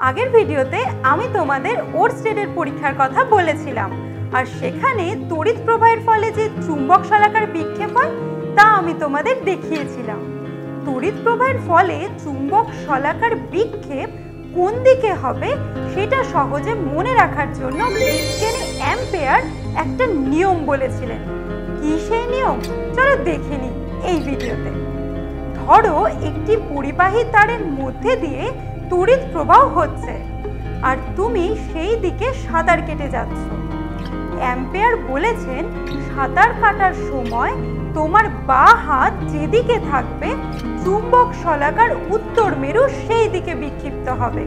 আগের ভিডিওতে আমি তোমাদের ওরস্টেডের পরীক্ষার কথা বলেছিলাম, আর সেখানে তড়িৎ প্রবাহের ফলে যে চুম্বক শলাকার বিক্ষেপ হয় তা আমি তোমাদের দেখিয়েছিলাম। তড়িৎ প্রবাহের ফলে চুম্বক শলাকার বিক্ষেপ কোন দিকে হবে সেটা সহজে মনে রাখার জন্য বিজ্ঞানী অ্যাম্পেয়ার একটা নিয়ম বলেছিলেন। কি সেই নিয়ম? চলো দেখে নিই এই ভিডিওতে। ধরো একটি পরিবাহী তারের মধ্যে দিয়ে তড়িৎ প্রবাহ হচ্ছে আর তুমি সেই দিকে সাঁতার কেটে যাচ্ছ। অ্যাম্পেয়ার বলেছেন সাঁতার কাটার সময় তোমার বাঁ হাত যেদিকে থাকবে চুম্বক শলাকার উত্তর মেরু সেই দিকে বিক্ষিপ্ত হবে।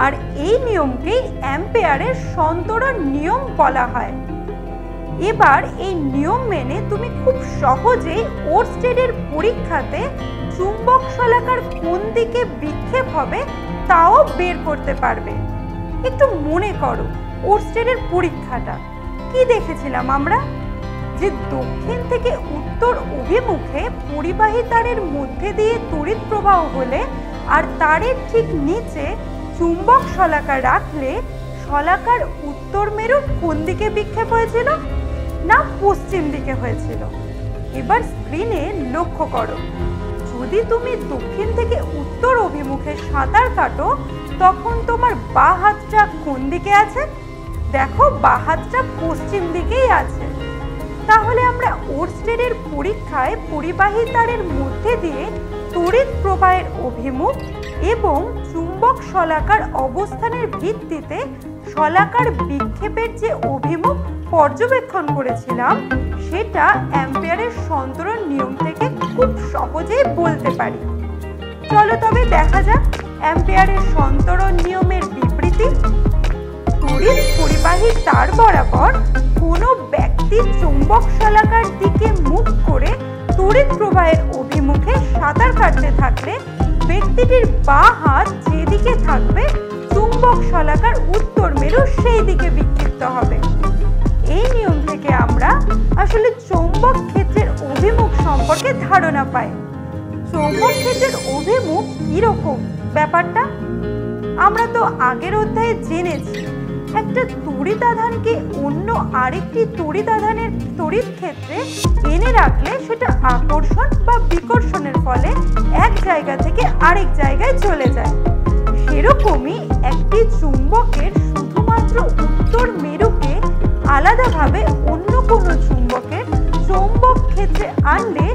আর এই নিয়মকেই অ্যাম্পেয়ারের সন্তরণ নিয়ম বলা হয়। এবার এই নিয়ম মেনে তুমি খুব সহজেই ওরস্টেডের পরীক্ষাতে চুম্বক শলাকার কোন দিকে বিক্ষেপ হবে তাও বের করতে পারবে। একটু মনে করো ওরস্টেডের পরীক্ষাটা কি দেখেছিলাম আমরা, যে দক্ষিণ থেকে উত্তর অভিমুখে পরিবাহী তারের মধ্যে দিয়ে তড়িৎ প্রবাহ হলে আর তারের ঠিক নিচে চুম্বক শলাকা রাখলে শলাকার উত্তর মেরু কোন দিকে বিক্ষেপ হয়েছিল? না পশ্চিম দিকে হয়েছিল। এবার স্ক্রিনে লক্ষ্য করো, যদি তুমি দক্ষিণ থেকে উত্তর অভিমুখে সাঁতার কাটো তখন তোমার বাঁ হাতটা কোন দিকে আছে? দেখো বাঁ হাতটা পশ্চিম দিকেই আছে। তাহলে আমরা ওরস্টেডের পরীক্ষায় পরিবাহী তারের মধ্যে দিয়ে তড়িৎ প্রবাহের অভিমুখ এবং চুম্বক শলাকার অবস্থানের ভিত্তিতে শলাকার বিক্ষেপের যে অভিমুখ পর্যবেক্ষণ করেছিলাম সেটা অ্যাম্পেয়ারের সন্তরণ নিয়ম থেকে খুব সহজেই বলতে পারি। চলো তবে দেখা যাক অ্যাম্পেয়ারের সন্তরণ নিয়মের বিবৃতি। তড়িৎ পরিবাহী তার বরাবর কোনো ব্যক্তি চুম্বক শলাকার দিকে মুখ করে তড়িৎ প্রবাহের অভিমুখে সাঁতার কাটতে থাকলে ব্যক্তিটির বাঁ হাত যেদিকে থাকবে চুম্বক শলাকার উত্তর মেরু সেই দিকে বিক্ষিপ্ত হবে। এই নিয়ম থেকে আমরা আসলে চৌম্বক ক্ষেত্রের অভিমুখ সম্পর্কে ধারণা পাই। চৌম্বক ক্ষেত্রের অভিমুখ কিরকম ব্যাপারটা আমরা তো আগের অধ্যায়ে জেনেছি। একটা তড়িৎ আধানকে অন্য আরেকটি তড়িৎ আধানের তড়িৎ ক্ষেত্রে এনে রাখলে সেটা আকর্ষণ বা বিকর্ষণের ফলে এক জায়গা থেকে আরেক জায়গায় চলে যায়। সেরকমই একটি চুম্বকের শুধুমাত্র উত্তর মেরুকে আলাদাভাবে অন্য কোনো চুম্বকের চৌম্বক ক্ষেত্রে আনলে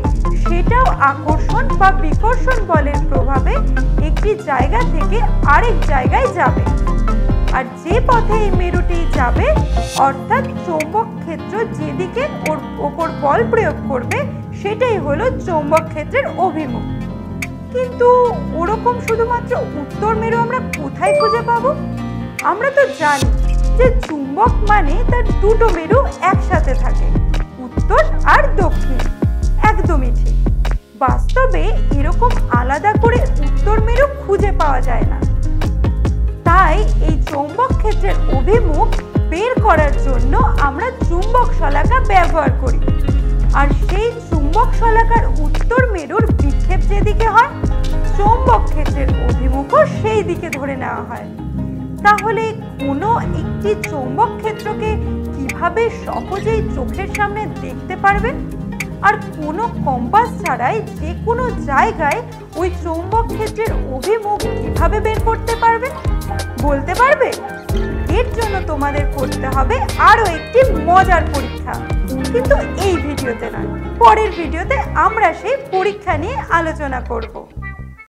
সেটাও আকর্ষণ বা বিকর্ষণ বলের প্রভাবে একটি জায়গা থেকে আরেক জায়গায় যাবে। আর যে পথে এই মেরুটি যাবে অর্থাৎ চৌম্বক ক্ষেত্র যেদিকে ওর ওপর বল প্রয়োগ করবে সেটাই হলো চৌম্বক ক্ষেত্রের অভিমুখ। কিন্তু ওরকম শুধুমাত্র উত্তর মেরু আমরা কোথায় খুঁজে পাবো? আমরা তো জানি যে চুম্বক মানে তার দুটো মেরু একসাথে থাকে, উত্তর আর দক্ষিণ। একদমই ঠিক। বাস্তবে এরকম আলাদা করে উত্তর মেরু খুঁজে পাওয়া যায় না। তাই এই চৌম্বক ক্ষেত্রের অভিমুখ বের করার জন্য আমরা চুম্বক শলাকা ব্যবহার করি। আর সেই চুম্বক শলাকার উত্তর মেরুর বিক্ষেপ যেদিকে হয় চৌম্বক ক্ষেত্রের অভিমুখও সেই দিকে ধরে নেওয়া হয়। তাহলে কোনো একটি চৌম্বক ক্ষেত্রকে কিভাবে সহজেই চোখের সামনে দেখতে পারবেন? আর কোনো কম্পাস ছাড়াই যে কোনো জায়গায় ওই চৌম্বক ক্ষেত্রের অভিমুখ কিভাবে বের করতে পারবেন বলতে পারবে? এর জন্য তোমাদের করতে হবে আরো একটি মজার পরীক্ষা, কিন্তু এই ভিডিওতে নয়, পরের ভিডিওতে আমরা সেই পরীক্ষা নিয়ে আলোচনা করব।